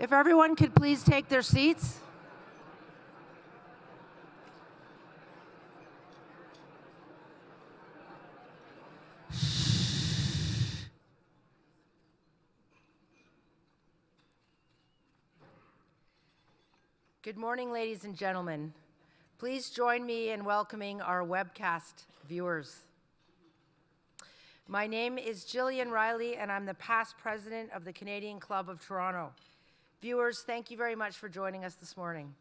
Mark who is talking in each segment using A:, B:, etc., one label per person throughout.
A: If everyone could please take their seats. Good morning, ladies and gentlemen. Please join me in welcoming our webcast viewers. My name is Jillian Riley, and I'm the past president of the Canadian Club of Toronto. Viewers, thank you very much for joining us this morning.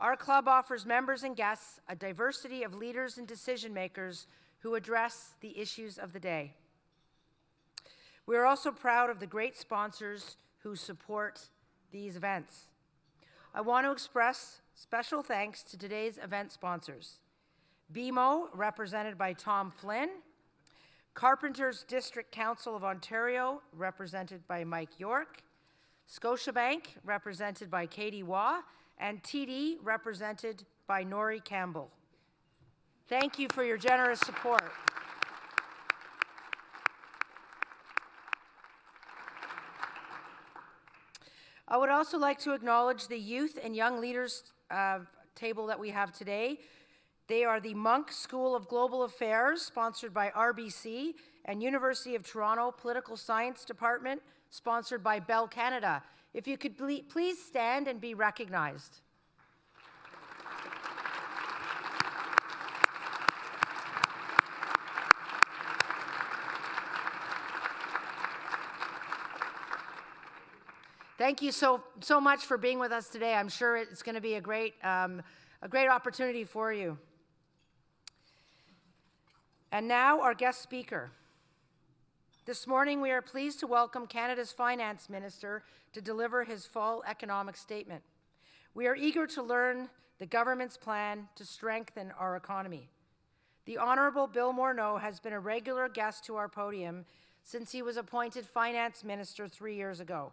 A: Our club offers members and guests a diversity of leaders and decision makers who address the issues of the day. We are also proud of the great sponsors who support these events. I want to express special thanks to today's event sponsors. BMO, represented by Tom Flynn, Carpenters District Council of Ontario, represented by Mike York, Scotiabank, represented by Katie Waugh, and TD, represented by Nori Campbell. Thank you for your generous support. I would also like to acknowledge the youth and young leaders table that we have today. They are the Monk School of Global Affairs, sponsored by RBC, and University of Toronto Political Science Department, sponsored by Bell Canada. If you could please stand and be recognized. Thank you so much for being with us today. I'm sure it's going to be a great opportunity for you. And now our guest speaker. This morning we are pleased to welcome Canada's Finance Minister to deliver his fall economic statement. We are eager to learn the government's plan to strengthen our economy. The Honourable Bill Morneau has been a regular guest to our podium since he was appointed Finance Minister 3 years ago.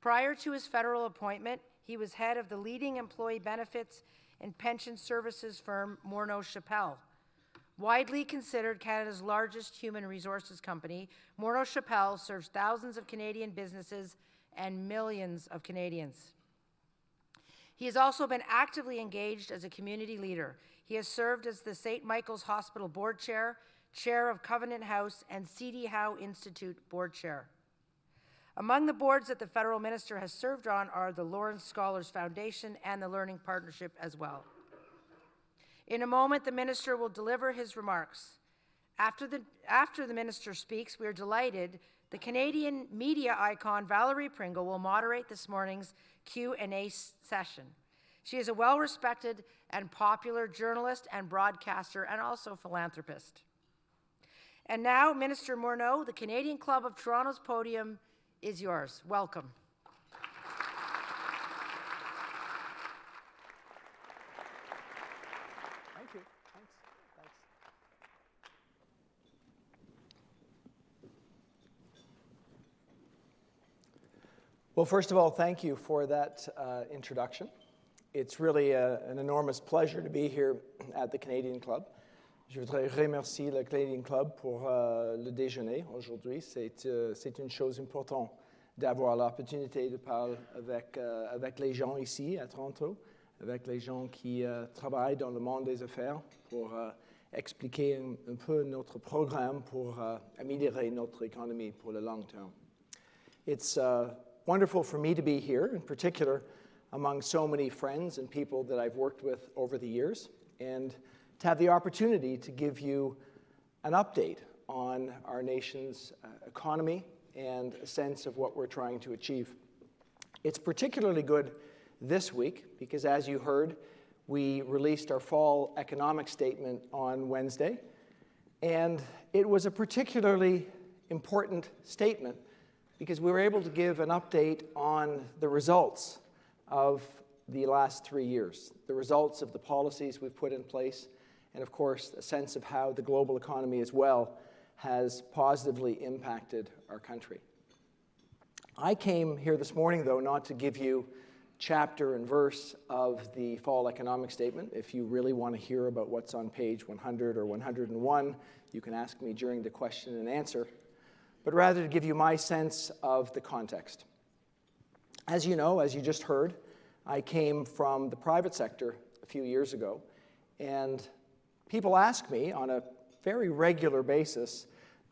A: Prior to his federal appointment, he was head of the leading employee benefits and pension services firm Morneau Chappell. Widely considered Canada's largest human resources company, Morneau Chappell serves thousands of Canadian businesses and millions of Canadians. He has also been actively engaged as a community leader. He has served as the St. Michael's Hospital Board Chair, Chair of Covenant House, and C.D. Howe Institute Board Chair. Among the boards that the federal minister has served on are the Lawrence Scholars Foundation and the Learning Partnership as well. In a moment, the minister will deliver his remarks. After the minister speaks, we are delighted the Canadian media icon Valerie Pringle will moderate this morning's Q&A session. She is a well-respected and popular journalist and broadcaster and also philanthropist. And now, Minister Morneau, the Canadian Club of Toronto's podium is yours. Welcome.
B: Thank you. Thanks. Well, first of all, thank you for that introduction. It's really an enormous pleasure to be here at the Canadian Club. Je voudrais remercier le Canadian Club pour le déjeuner aujourd'hui. C'est une chose importante d'avoir l'opportunité de parler avec les gens ici à Toronto, avec les gens qui travaillent dans le monde des affaires pour expliquer un peu notre programme pour améliorer notre économie pour le long terme. It's wonderful for me to be here, in particular among so many friends and people that I've worked with over the years, and to have the opportunity to give you an update on our nation's economy and a sense of what we're trying to achieve. It's particularly good this week because, as you heard, we released our fall economic statement on Wednesday, and it was a particularly important statement because we were able to give an update on the results of the last 3 years, the results of the policies we've put in place, and of course, a sense of how the global economy as well has positively impacted our country. I came here this morning, though, not to give you chapter and verse of the fall economic statement. If you really want to hear about what's on page 100 or 101, you can ask me during the question and answer. but rather to give you my sense of the context. As you know, as you just heard, I came from the private sector a few years ago, and people ask me on a very regular basis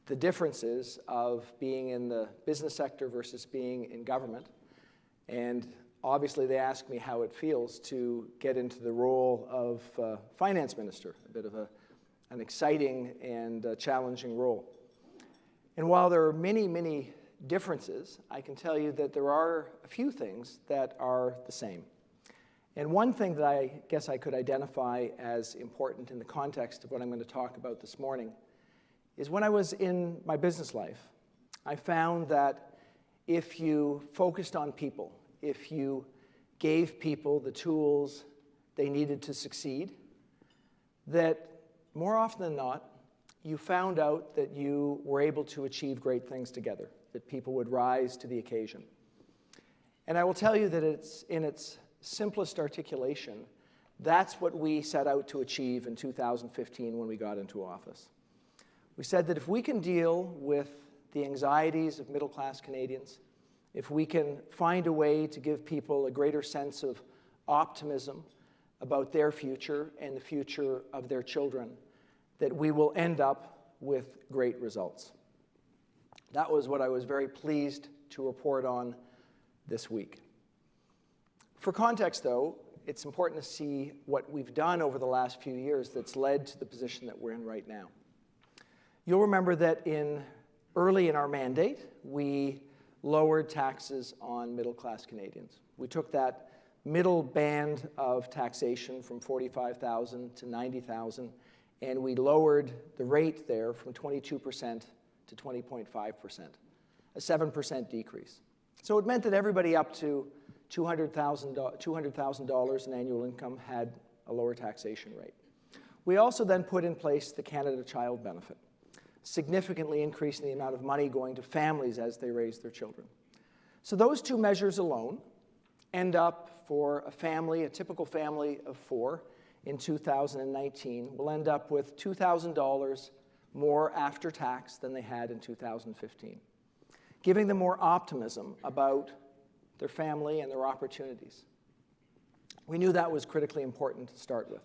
B: the differences of being in the business sector versus being in government. And obviously they ask me how it feels to get into the role of finance minister, a bit of an exciting and challenging role. And while there are many, many differences, I can tell you that there are a few things that are the same. And one thing that I guess I could identify as important in the context of what I'm going to talk about this morning is when I was in my business life, I found that if you focused on people, if you gave people the tools they needed to succeed, that more often than not, you found out that you were able to achieve great things together, that people would rise to the occasion. And I will tell you that it's in its simplest articulation, that's what we set out to achieve in 2015 when we got into office. We said that if we can deal with the anxieties of middle-class Canadians, if we can find a way to give people a greater sense of optimism about their future and the future of their children, that we will end up with great results. That was what I was very pleased to report on this week. For context, though, it's important to see what we've done over the last few years that's led to the position that we're in right now. You'll remember that early in our mandate, we lowered taxes on middle-class Canadians. We took that middle band of taxation from $45,000 to $90,000, and we lowered the rate there from 22% to 20.5%, a 7% decrease. So it meant that everybody up to $200,000 in annual income had a lower taxation rate. We also then put in place the Canada Child Benefit, significantly increasing the amount of money going to families as they raise their children. So those two measures alone end up for a family, a typical family of four, in 2019 will end up with $2,000 more after tax than they had in 2015, giving them more optimism about their family and their opportunities. We knew that was critically important to start with.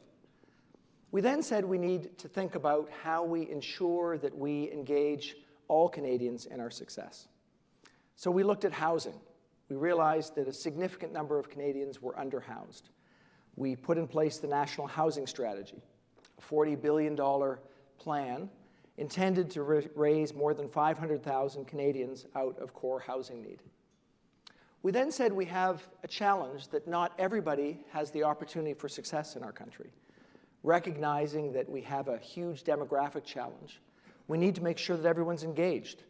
B: We then said we need to think about how we ensure that we engage all Canadians in our success. So we looked at housing. We realized that a significant number of Canadians were underhoused. We put in place the National Housing Strategy, a $40 billion plan intended to raise more than 500,000 Canadians out of core housing need. We then said we have a challenge that not everybody has the opportunity for success in our country. Recognizing that we have a huge demographic challenge, we need to make sure that everyone's engaged.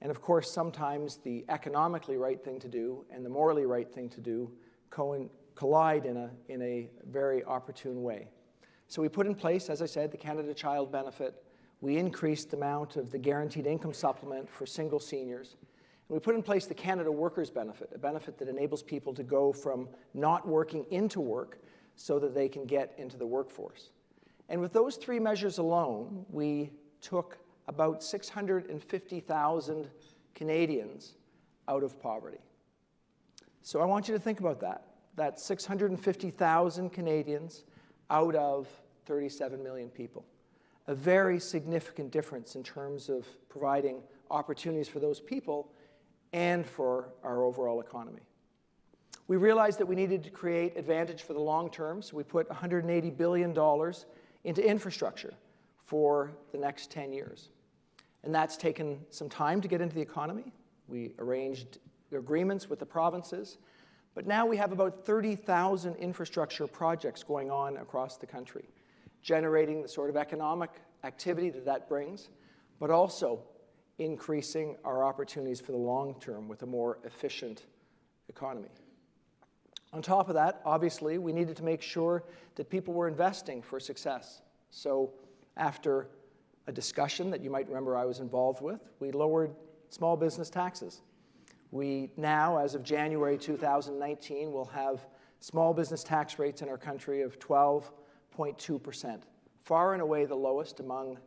B: And of course, sometimes the economically right thing to do and the morally right thing to do collide in a very opportune way. So we put in place, as I said, the Canada Child Benefit. We increased the amount of the guaranteed income supplement for single seniors. And we put in place the Canada Workers Benefit, a benefit that enables people to go from not working into work so that they can get into the workforce. And with those three measures alone, we took about 650,000 Canadians out of poverty. So I want you to think about that. That's 650,000 Canadians out of 37 million people. A very significant difference in terms of providing opportunities for those people and for our overall economy. We realized that we needed to create advantage for the long term, so we put $180 billion into infrastructure for the next 10 years. And that's taken some time to get into the economy. We arranged agreements with the provinces, but now we have about 30,000 infrastructure projects going on across the country, generating the sort of economic activity that brings, but also increasing our opportunities for the long term with a more efficient economy. On top of that, obviously, we needed to make sure that people were investing for success. So after a discussion that you might remember I was involved with, we lowered small business taxes. We now, as of January 2019, will have small business tax rates in our country of 12.2%, far and away the lowest among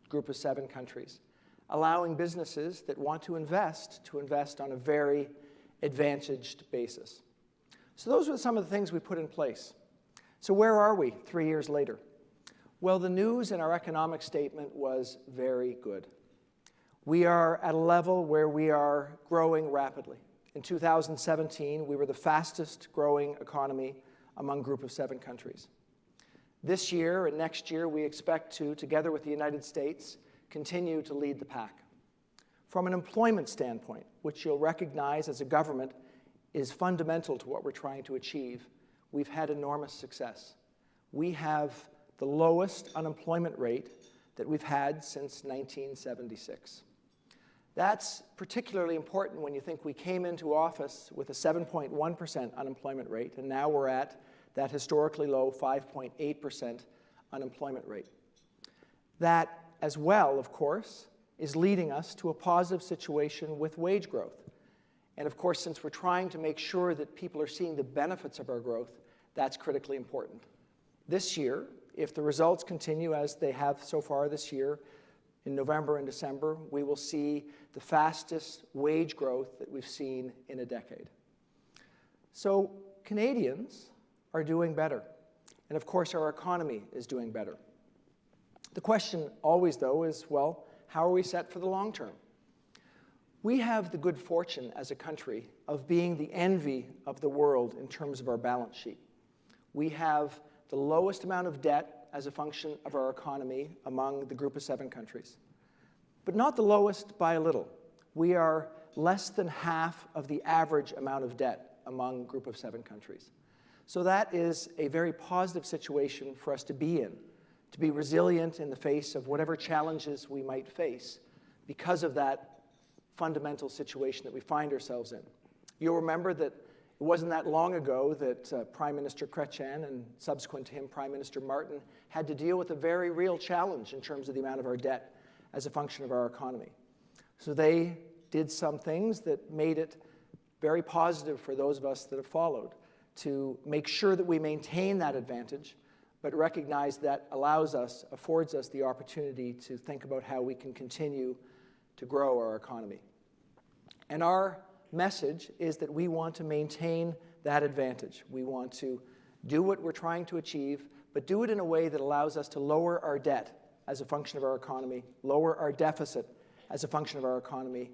B: a group of 7 countries. allowing businesses that want to invest on a very advantaged basis. So those were some of the things we put in place. So where are we 3 years later? Well, the news in our economic statement was very good. We are at a level where we are growing rapidly. In 2017, we were the fastest growing economy among Group of 7 countries. This year and next year, we expect to, together with the United States, continue to lead the pack. From an employment standpoint, which you'll recognize as a government is fundamental to what we're trying to achieve, we've had enormous success. We have the lowest unemployment rate that we've had since 1976. That's particularly important when you think we came into office with a 7.1% unemployment rate, and now we're at that historically low 5.8% unemployment rate. That, as well, of course, is leading us to a positive situation with wage growth. And of course, since we're trying to make sure that people are seeing the benefits of our growth, that's critically important. This year, if the results continue as they have so far this year, in November and December, we will see the fastest wage growth that we've seen in a decade. So Canadians are doing better. And of course, our economy is doing better. The question always, though, is, well, how are we set for the long term? We have the good fortune as a country of being the envy of the world in terms of our balance sheet. We have the lowest amount of debt as a function of our economy among the Group of 7 countries, but not the lowest by a little. We are less than half of the average amount of debt among Group of 7 countries. So that is a very positive situation for us to be in, to be resilient in the face of whatever challenges we might face because of that fundamental situation that we find ourselves in. You'll remember that it wasn't that long ago that Prime Minister Chrétien and subsequent to him Prime Minister Martin had to deal with a very real challenge in terms of the amount of our debt as a function of our economy. So they did some things that made it very positive for those of us that have followed to make sure that we maintain that advantage, but recognize that affords us the opportunity to think about how we can continue to grow our economy. And our message is that we want to maintain that advantage. We want to do what we're trying to achieve, but do it in a way that allows us to lower our debt as a function of our economy, lower our deficit as a function of our economy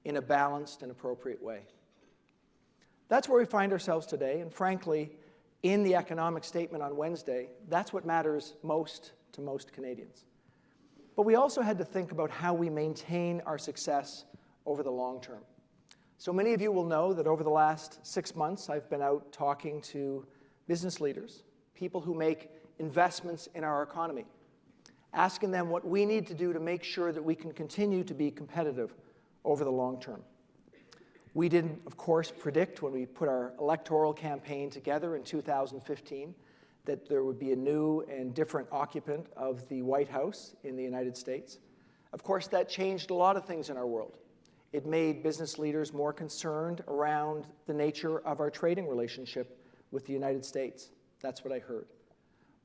B: in a balanced and appropriate way. That's where we find ourselves today, and frankly, in the economic statement on Wednesday, that's what matters most to most Canadians. But we also had to think about how we maintain our success over the long term. So many of you will know that over the last 6 months, I've been out talking to business leaders, people who make investments in our economy, asking them what we need to do to make sure that we can continue to be competitive over the long term. We didn't, of course, predict when we put our electoral campaign together in 2015 that there would be a new and different occupant of the White House in the United States. Of course, that changed a lot of things in our world. It made business leaders more concerned around the nature of our trading relationship with the United States. That's what I heard.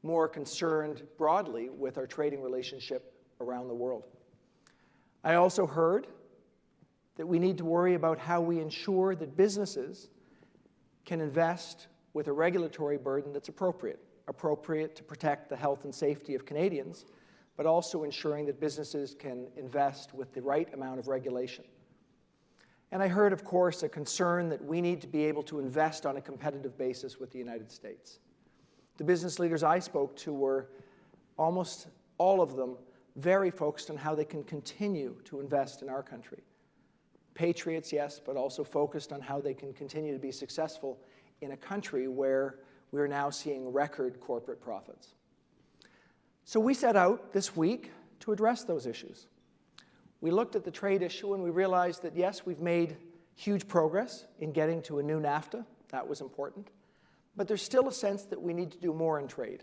B: More concerned broadly with our trading relationship around the world. I also heard that we need to worry about how we ensure that businesses can invest with a regulatory burden that's appropriate to protect the health and safety of Canadians, but also ensuring that businesses can invest with the right amount of regulation. And I heard, of course, a concern that we need to be able to invest on a competitive basis with the United States. The business leaders I spoke to were, almost all of them, very focused on how they can continue to invest in our country. Patriots, yes, but also focused on how they can continue to be successful in a country where we're now seeing record corporate profits. So we set out this week to address those issues. We looked at the trade issue and we realized that, yes, we've made huge progress in getting to a new NAFTA. That was important. But there's still a sense that we need to do more in trade.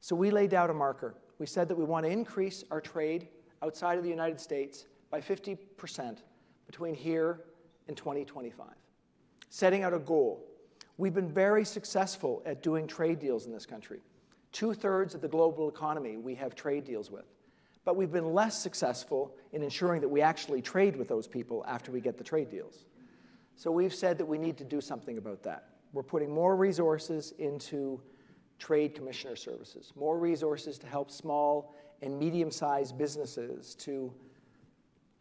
B: So we laid out a marker. We said that we want to increase our trade outside of the United States by 50% between here and 2025, setting out a goal. We've been very successful at doing trade deals in this country. 2/3 of the global economy we have trade deals with. But we've been less successful in ensuring that we actually trade with those people after we get the trade deals. So we've said that we need to do something about that. We're putting more resources into trade commissioner services, more resources to help small and medium-sized businesses to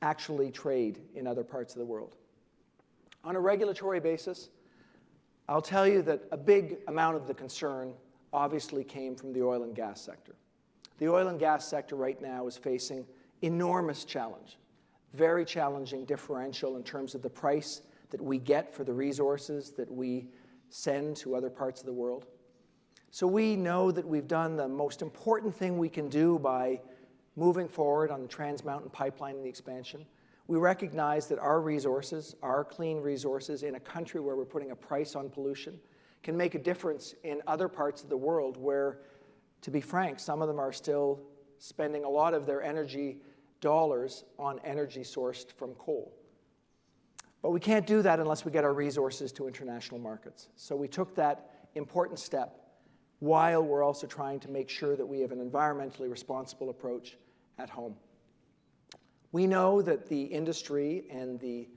B: actually trade in other parts of the world. On a regulatory basis, I'll tell you that a big amount of the concern obviously came from the oil and gas sector. The oil and gas sector right now is facing enormous challenge, very challenging differential in terms of the price that we get for the resources that we send to other parts of the world. So we know that we've done the most important thing we can do by moving forward on the Trans Mountain Pipeline and the expansion. We recognize that our resources, our clean resources in a country where we're putting a price on pollution, can make a difference in other parts of the world where, to be frank, some of them are still spending a lot of their energy dollars on energy sourced from coal. But we can't do that unless we get our resources to international markets. So we took that important step while we're also trying to make sure that we have an environmentally responsible approach at home. We know that the industry and the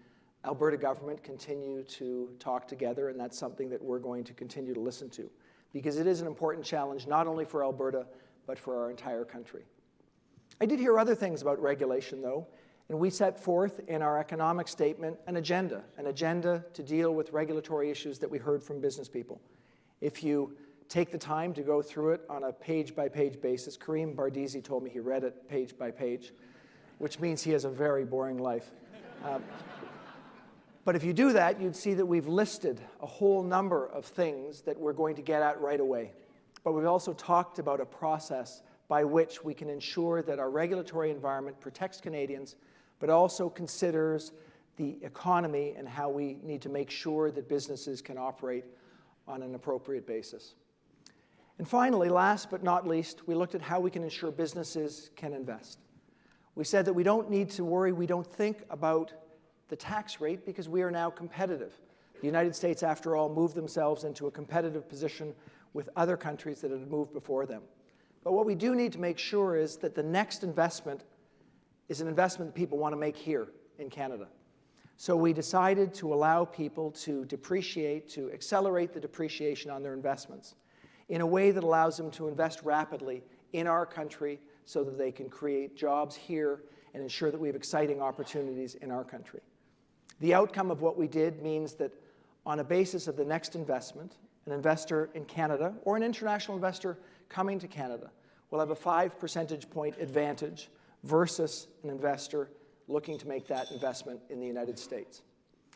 B: Alberta government continue to talk together, and that's something that we're going to continue to listen to, because it is an important challenge not only for Alberta, but for our entire country. I did hear other things about regulation, though, and we set forth in our economic statement an agenda to deal with regulatory issues that we heard from business people. If you take the time to go through it on a page-by-page basis, Kareem Bardisi told me he read it page by page, which means he has a very boring life. But if you do that, you'd see that we've listed a whole number of things that we're going to get at right away. But we've also talked about a process by which we can ensure that our regulatory environment protects Canadians, but also considers the economy and how we need to make sure that businesses can operate on an appropriate basis. And finally, last but not least, we looked at how we can ensure businesses can invest. We said that we don't need to worry, we don't think about the tax rate because we are now competitive. The United States, after all, moved themselves into a competitive position with other countries that had moved before them. But what we do need to make sure is that the next investment is an investment that people want to make here in Canada. So we decided to allow people to depreciate, to accelerate the depreciation on their investments in a way that allows them to invest rapidly in our country so that they can create jobs here and ensure that we have exciting opportunities in our country. The outcome of what we did means that on a basis of the next investment, an investor in Canada or an international investor coming to Canada will have a 5 percentage point advantage versus an investor looking to make that investment in the United States.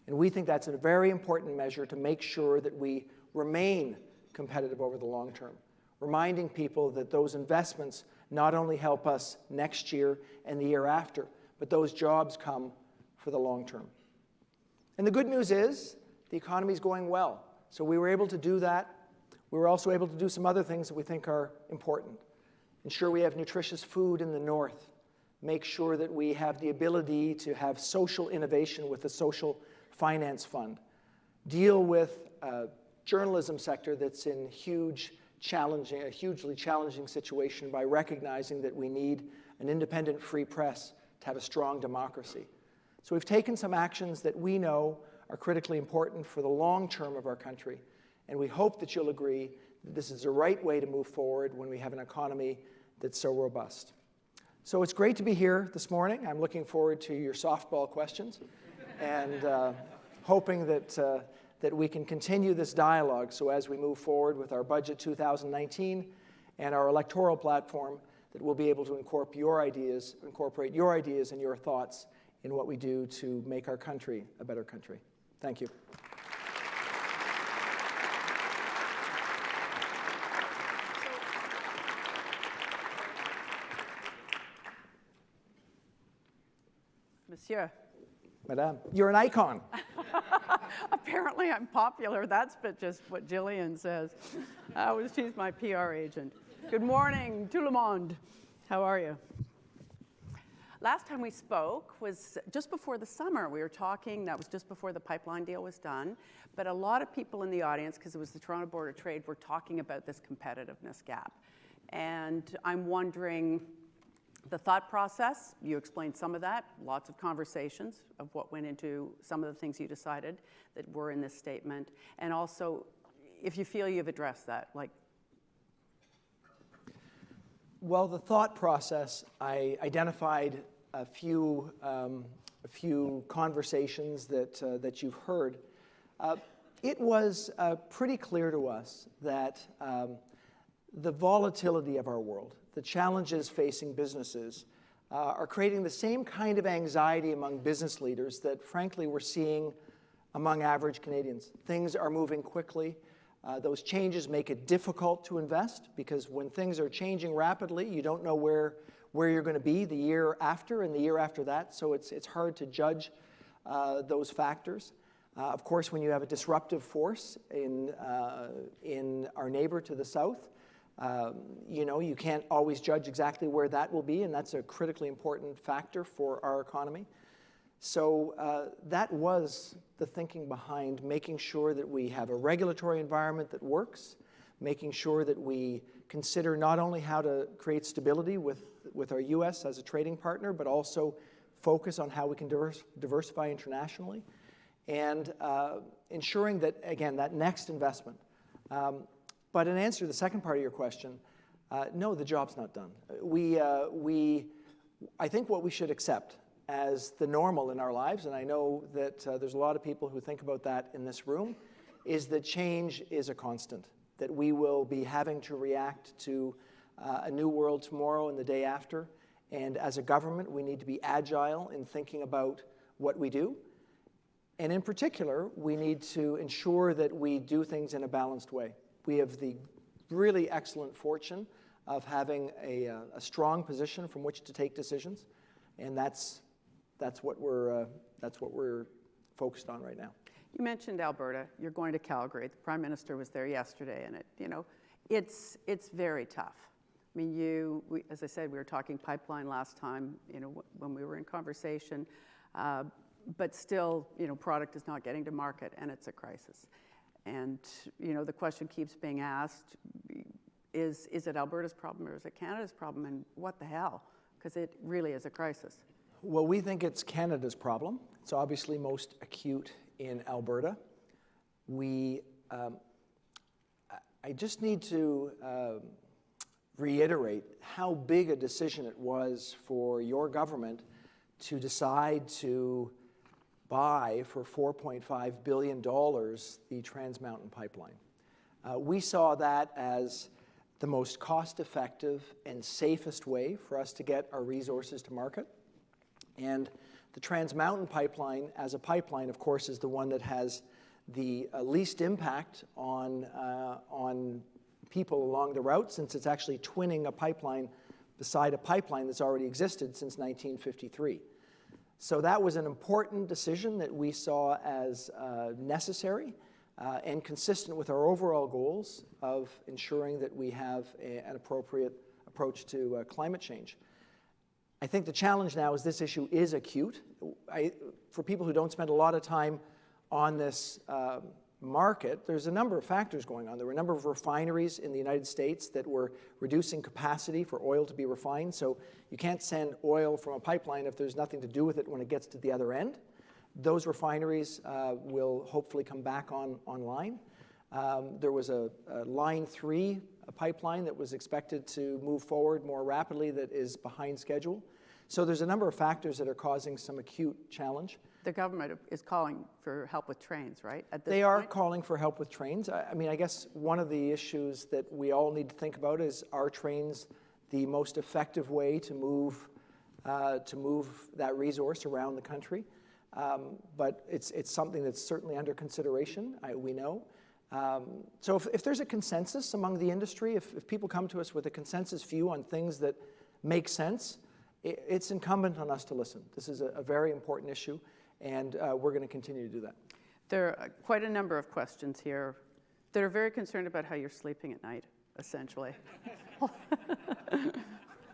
B: And we think that's a very important measure to make sure that we remain competitive over the long term, reminding people that those investments not only help us next year and the year after, but those jobs come for the long term. And the good news is the economy is going well. So we were able to do that. We were also able to do some other things that we think are important. Ensure we have nutritious food in the north. Make sure that we have the ability to have social innovation with the Social Finance Fund. Deal with a journalism sector that's in a hugely challenging situation by recognizing that we need an independent free press to have a strong democracy. So we've taken some actions that we know are critically important for the long term of our country, and we hope that you'll agree that this is the right way to move forward when we have an economy that's so robust. So it's great to be here this morning. I'm looking forward to your softball questions and hoping that we can continue this dialogue so as we move forward with our Budget 2019 and our electoral platform, that we'll be able to incorporate your ideas and your thoughts in what we do to make our country a better country. Thank you.
C: Monsieur.
B: Madame, you're an icon.
C: Apparently I'm popular. That's but just what Jillian says. She's my PR agent. Good morning, tout le monde. How are you? Last time we spoke was just before the summer. We were talking, that was just before the pipeline deal was done. But a lot of people in the audience, because it was the Toronto Board of Trade, were talking about this competitiveness gap. And I'm wondering, The thought process, you explained some of that, lots of conversations of what went into some of the things you decided that were in this statement. And also, if you feel you've addressed that, like.
B: Well, the thought process, I identified a few conversations that you've heard. It was pretty clear to us that the volatility of our world, the challenges facing businesses, are creating the same kind of anxiety among business leaders that, frankly, we're seeing among average Canadians. Things are moving quickly. Those changes make it difficult to invest because when things are changing rapidly, you don't know where you're going to be the year after and the year after that, so it's hard to judge those factors. Of course, when you have a disruptive force in our neighbor to the south, you can't always judge exactly where that will be, and that's a critically important factor for our economy. So that was the thinking behind making sure that we have a regulatory environment that works, making sure that we consider not only how to create stability with our U.S. as a trading partner, but also focus on how we can diversify internationally, and ensuring that, again, that next investment. But in answer to the second part of your question, no, the job's not done. I think what we should accept as the normal in our lives, and I know that there's a lot of people who think about that in this room, is that change is a constant, that we will be having to react to a new world tomorrow and the day after, and as a government, we need to be agile in thinking about what we do, and in particular, we need to ensure that we do things in a balanced way. We have the really excellent fortune of having a strong position from which to take decisions, and that's what we're focused on right now.
C: You mentioned Alberta. You're going to Calgary. The Prime Minister was there yesterday, and it's very tough. I mean, as I said, we were talking pipeline last time, when we were in conversation, but still, product is not getting to market, and it's a crisis. And the question keeps being asked: is it Alberta's problem or is it Canada's problem? And what the hell? Because it really is a crisis.
B: Well, we think it's Canada's problem. It's obviously most acute in Alberta. I just need to reiterate how big a decision it was for your government to decide to buy for $4.5 billion the Trans Mountain Pipeline. We saw that as the most cost-effective and safest way for us to get our resources to market. And the Trans Mountain Pipeline, as a pipeline, of course, is the one that has the least impact on people along the route, since it's actually twinning a pipeline beside a pipeline that's already existed since 1953. So that was an important decision that we saw as necessary and consistent with our overall goals of ensuring that we have an appropriate approach to climate change. I think the challenge now is this issue is acute. For people who don't spend a lot of time on this market, there's a number of factors going on. There were a number of refineries in the United States that were reducing capacity for oil to be refined, so you can't send oil from a pipeline if there's nothing to do with it when it gets to the other end. Those refineries will hopefully come back online. There was a Line 3 pipeline that was expected to move forward more rapidly that is behind schedule. So there's a number of factors that are causing some acute challenge.
C: The government is calling for help with trains, right?
B: They are calling for help with trains. I mean, I guess one of the issues that we all need to think about is, are trains the most effective way to move that resource around the country? But it's something that's certainly under consideration, we know. So if there's a consensus among the industry, if people come to us with a consensus view on things that make sense, it's incumbent on us to listen. This is a very important issue, and we're going to continue to do that.
C: There are quite a number of questions here that are very concerned about how you're sleeping at night, essentially.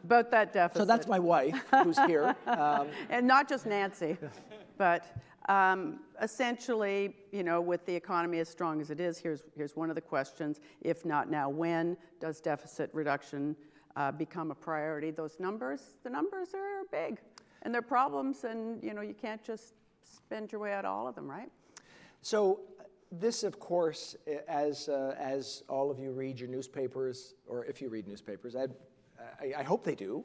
C: About that deficit.
B: So that's my wife, who's here.
C: And not just Nancy, but essentially, with the economy as strong as it is, here's one of the questions: if not now, when does deficit reduction become a priority. The numbers are big, and they're problems, and you can't just spend your way out all of them, right?
B: So this, of course, as all of you read your newspapers, or if you read newspapers, I hope they do.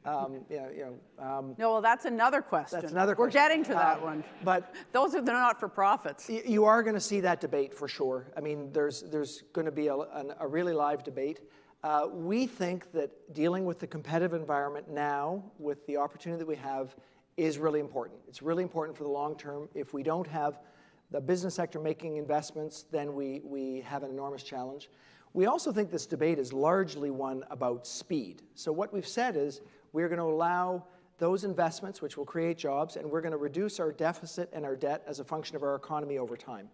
C: No, well, that's another question.
B: That's another
C: We're
B: question.
C: getting to that one.
B: But
C: those are the not-for-profits.
B: you are going to see that debate for sure. I mean, there's going to be a really live debate. We think that dealing with the competitive environment now, with the opportunity that we have, is really important. It's really important for the long term. If we don't have the business sector making investments, then we have an enormous challenge. We also think this debate is largely one about speed. So what we've said is we're going to allow those investments, which will create jobs, and we're going to reduce our deficit and our debt as a function of our economy over time.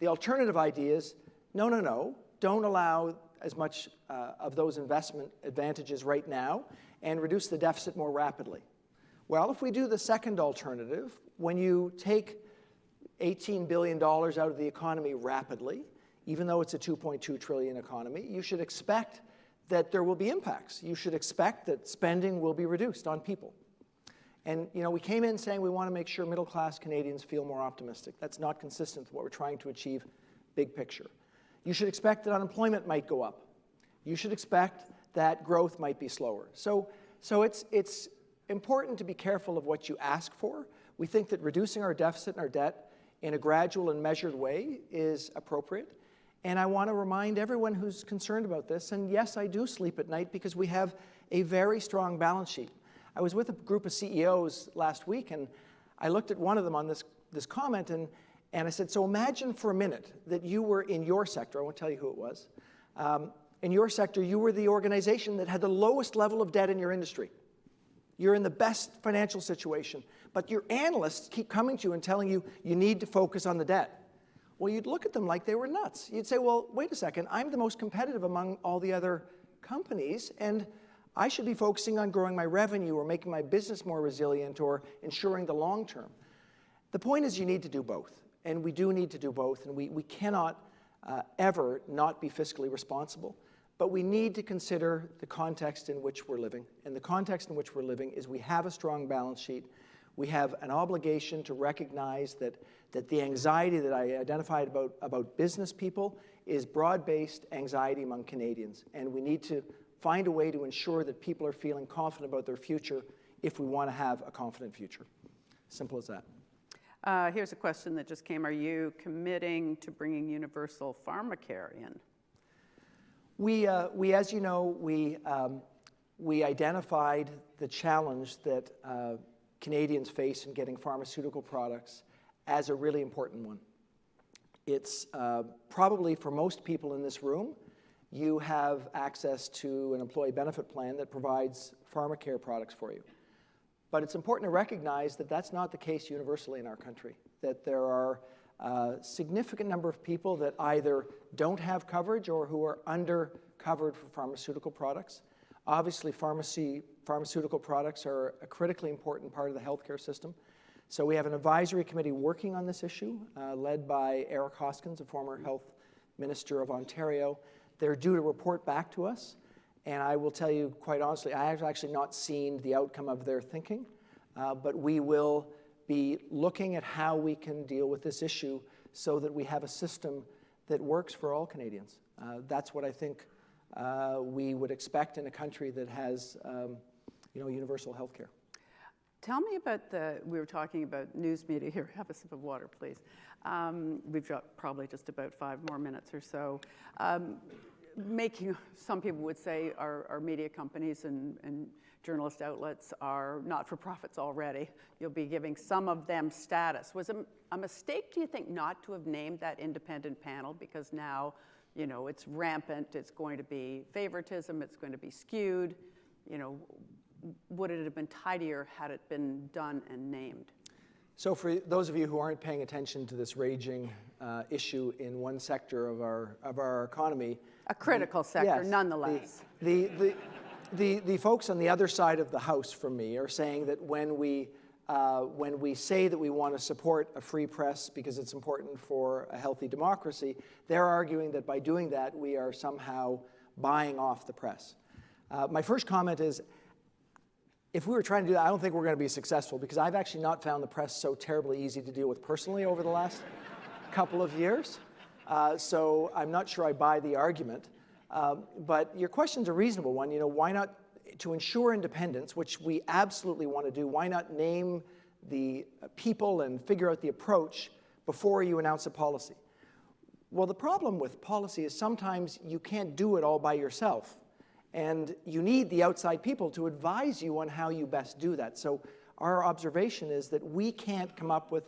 B: The alternative idea is, no, don't allow as much of those investment advantages right now and reduce the deficit more rapidly. Well, if we do the second alternative, when you take $18 billion out of the economy rapidly, even though it's a $2.2 trillion economy, you should expect that there will be impacts. You should expect that spending will be reduced on people. And we came in saying we want to make sure middle-class Canadians feel more optimistic. That's not consistent with what we're trying to achieve big picture. You should expect that unemployment might go up. You should expect that growth might be slower. So it's important to be careful of what you ask for. We think that reducing our deficit and our debt in a gradual and measured way is appropriate. And I want to remind everyone who's concerned about this, and yes, I do sleep at night because we have a very strong balance sheet. I was with a group of CEOs last week, and I looked at one of them on this comment, and I said, so imagine for a minute that you were in your sector, I won't tell you who it was, in your sector, you were the organization that had the lowest level of debt in your industry. You're in the best financial situation, but your analysts keep coming to you and telling you you need to focus on the debt. Well, you'd look at them like they were nuts. You'd say, well, wait a second, I'm the most competitive among all the other companies, and I should be focusing on growing my revenue or making my business more resilient or ensuring the long term. The point is you need to do both, and we do need to do both, and we cannot ever not be fiscally responsible, but we need to consider the context in which we're living. And the context in which we're living is we have a strong balance sheet. We have an obligation to recognize that the anxiety that I identified about business people is broad-based anxiety among Canadians. And we need to find a way to ensure that people are feeling confident about their future if we want to have a confident future. Simple as that.
C: Here's a question that just came. Are you committing to bringing universal pharmacare in?
B: We as you know, we identified the challenge that Canadians face in getting pharmaceutical products as a really important one. It's probably for most people in this room, you have access to an employee benefit plan that provides pharmacare products for you. But it's important to recognize that that's not the case universally in our country, that there are a significant number of people that either don't have coverage or who are under-covered for pharmaceutical products. Obviously, pharmaceutical products are a critically important part of the healthcare system. So we have an advisory committee working on this issue, led by Eric Hoskins, a former health minister of Ontario. They're due to report back to us. And I will tell you quite honestly, I have actually not seen the outcome of their thinking, but we will be looking at how we can deal with this issue so that we have a system that works for all Canadians. That's what I think we would expect in a country that has universal health care.
C: Tell me about we were talking about news media. Here, have a sip of water, please. We've got probably just about 5 more minutes or so. Some people would say our media companies and journalist outlets are not-for-profits already. You'll be giving some of them status. Was it a mistake, do you think, not to have named that independent panel? Because now, it's rampant, it's going to be favoritism, it's going to be skewed. Would it have been tidier had it been done and named?
B: So for those of you who aren't paying attention to this raging issue in one sector of our economy,
C: a critical sector,
B: yes,
C: nonetheless.
B: The folks on the other side of the house from me are saying that when we say that we want to support a free press because it's important for a healthy democracy, they're arguing that by doing that we are somehow buying off the press. My first comment is, if we were trying to do that, I don't think we're going to be successful, because I've actually not found the press so terribly easy to deal with personally over the last couple of years. So I'm not sure I buy the argument. But your question's a reasonable one. Why not, to ensure independence, which we absolutely want to do, why not name the people and figure out the approach before you announce a policy? Well, the problem with policy is sometimes you can't do it all by yourself. And you need the outside people to advise you on how you best do that. So our observation is that we can't come up with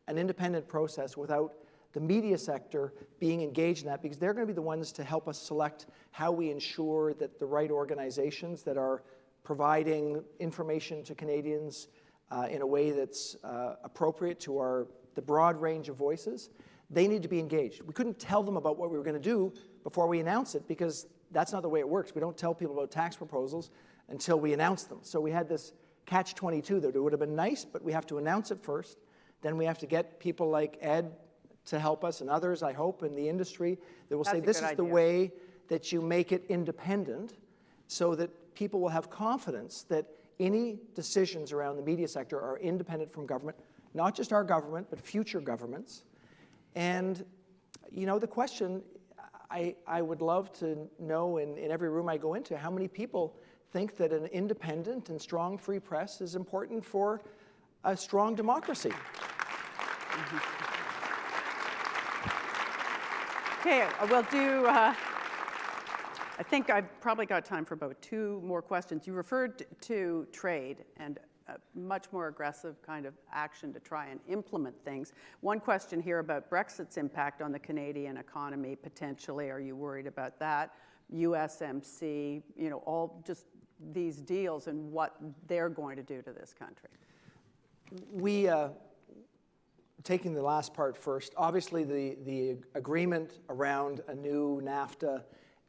B: an independent process without the media sector being engaged in that, because they're going to be the ones to help us select how we ensure that the right organizations that are providing information to Canadians in a way that's appropriate to the broad range of voices, they need to be engaged. We couldn't tell them about what we were going to do before we announce it, because that's not the way it works. We don't tell people about tax proposals until we announce them. So we had this catch-22 that it would have been nice, but we have to announce it first. Then we have to get people like Ed to help us, and others, I hope, in the industry that will say, this is the way that you make it independent, so that people will have confidence that any decisions around the media sector are independent from government, not just our government, but future governments. And, the question, I would love to know in every room I go into, how many people think that an independent and strong free press is important for a strong democracy.
C: Okay, we'll do, I think I've probably got time for about 2 more questions. You referred to trade and a much more aggressive kind of action to try and implement things. One question here about Brexit's impact on the Canadian economy, potentially. Are you worried about that? USMC, all just these deals and what they're going to do to this country.
B: Taking the last part first, obviously the agreement around a new NAFTA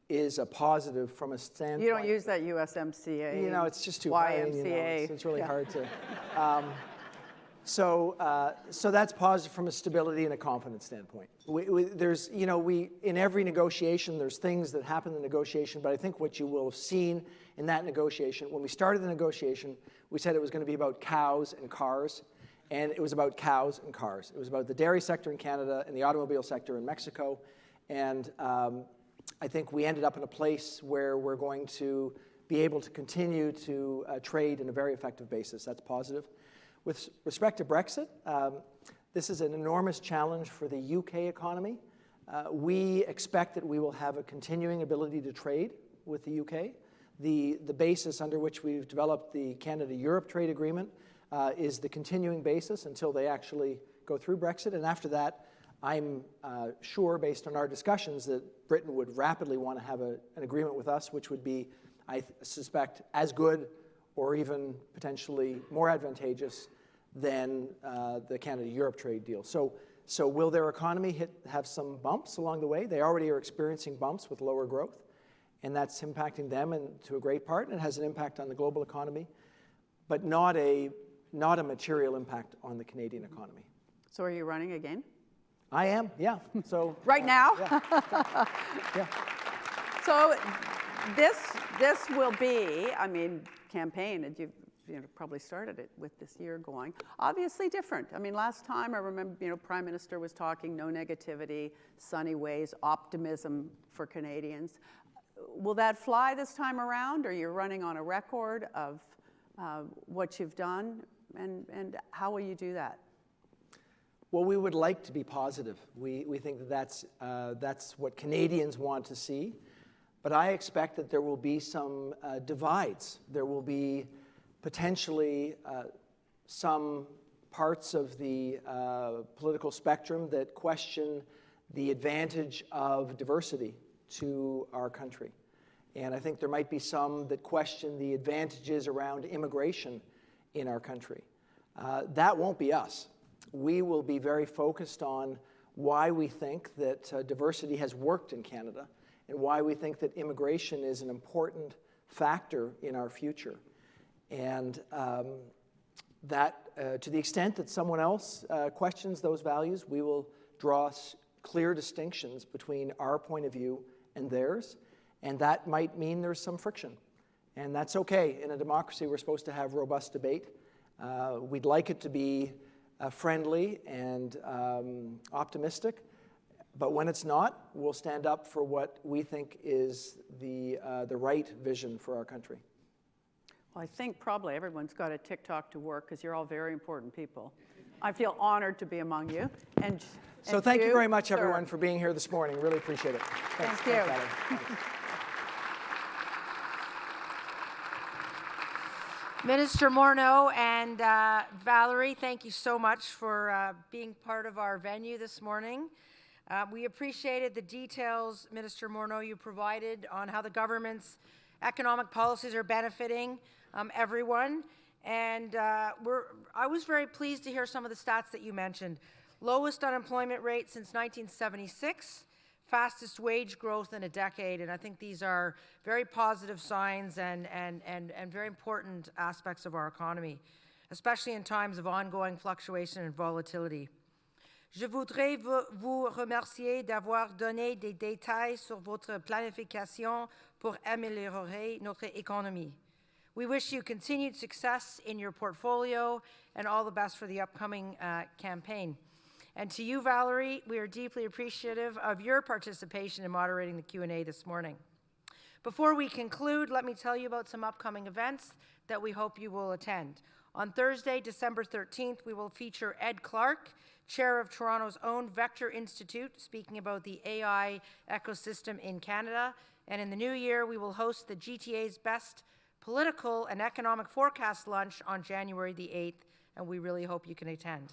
B: is a positive from a standpoint.
C: You don't use that USMCA.
B: It's just too hard.
C: YMCA.
B: It's really hard to. So that's positive from a stability and a confidence standpoint. There's, in every negotiation, there's things that happen in the negotiation, but I think what you will have seen in that negotiation, when we started the negotiation, we said it was going to be about cows and cars. And it was about cows and cars. It was about the dairy sector in Canada and the automobile sector in Mexico. And I think we ended up in a place where we're going to be able to continue to trade in a very effective basis. That's positive. With respect to Brexit, this is an enormous challenge for the UK economy. We expect that we will have a continuing ability to trade with the UK. The basis under which we've developed the Canada-Europe trade agreement is the continuing basis until they actually go through Brexit. And after that, I'm sure, based on our discussions, that Britain would rapidly want to have an agreement with us, which would be, I suspect, as good or even potentially more advantageous than the Canada-Europe trade deal. So will their economy have some bumps along the way? They already are experiencing bumps with lower growth, and that's impacting them and to a great part, and it has an impact on the global economy, but not a material impact on the Canadian economy.
C: So are you running again?
B: I am, yeah. So
C: right now?
B: Yeah. Yeah.
C: So this will be, campaign, and you've probably started it with this year going, obviously different. Last time I remember, Prime Minister was talking no negativity, sunny ways, optimism for Canadians. Will that fly this time around, or you're running on a record of what you've done, and how will you do that?
B: Well, we would like to be positive. We think that that's what Canadians want to see. But I expect that there will be some divides. There will be potentially some parts of the political spectrum that question the advantage of diversity to our country. And I think there might be some that question the advantages around immigration in our country. That won't be us. We will be very focused on why we think that diversity has worked in Canada and why we think that immigration is an important factor in our future. And that to the extent that someone else questions those values, we will draw clear distinctions between our point of view and theirs, and that might mean there's some friction. And that's okay. In a democracy, we're supposed to have robust debate. We'd like it to be friendly and optimistic. But when it's not, we'll stand up for what we think is the right vision for our country.
C: Well, I think probably everyone's got a TikTok to work because you're all very important people. I feel honored to be among you.
B: So thank you very much,
C: sir.
B: everyone, for being here this morning. Really appreciate it. Thanks.
C: Thank you.
B: Valerie. Thanks.
A: Minister Morneau and Valerie, thank you so much for being part of our venue this morning. We appreciated the details, Minister Morneau, you provided on how the government's economic policies are benefiting everyone. And I was very pleased to hear some of the stats that you mentioned. Lowest unemployment rate since 1976, fastest wage growth in a decade, and I think these are very positive signs and very important aspects of our economy, especially in times of ongoing fluctuation and volatility. Je voudrais vous remercier d'avoir donné des détails sur votre planification pour améliorer notre économie. We wish you continued success in your portfolio and all the best for the upcoming campaign. And to you, Valerie, we are deeply appreciative of your participation in moderating the Q&A this morning. Before we conclude, let me tell you about some upcoming events that we hope you will attend. On Thursday, December 13th, we will feature Ed Clark, chair of Toronto's own Vector Institute, speaking about the AI ecosystem in Canada. And in the new year, we will host the GTA's Best Political and Economic Forecast Lunch on January the 8th, and we really hope you can attend.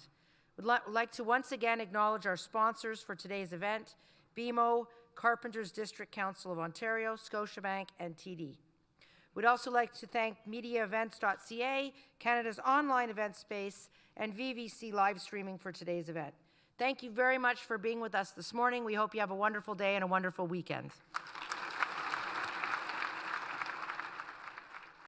A: We'd like to once again acknowledge our sponsors for today's event, BMO, Carpenters District Council of Ontario, Scotiabank, and TD. We'd also like to thank MediaEvents.ca, Canada's online event space, and VVC live streaming for today's event. Thank you very much for being with us this morning. We hope you have a wonderful day and a wonderful weekend.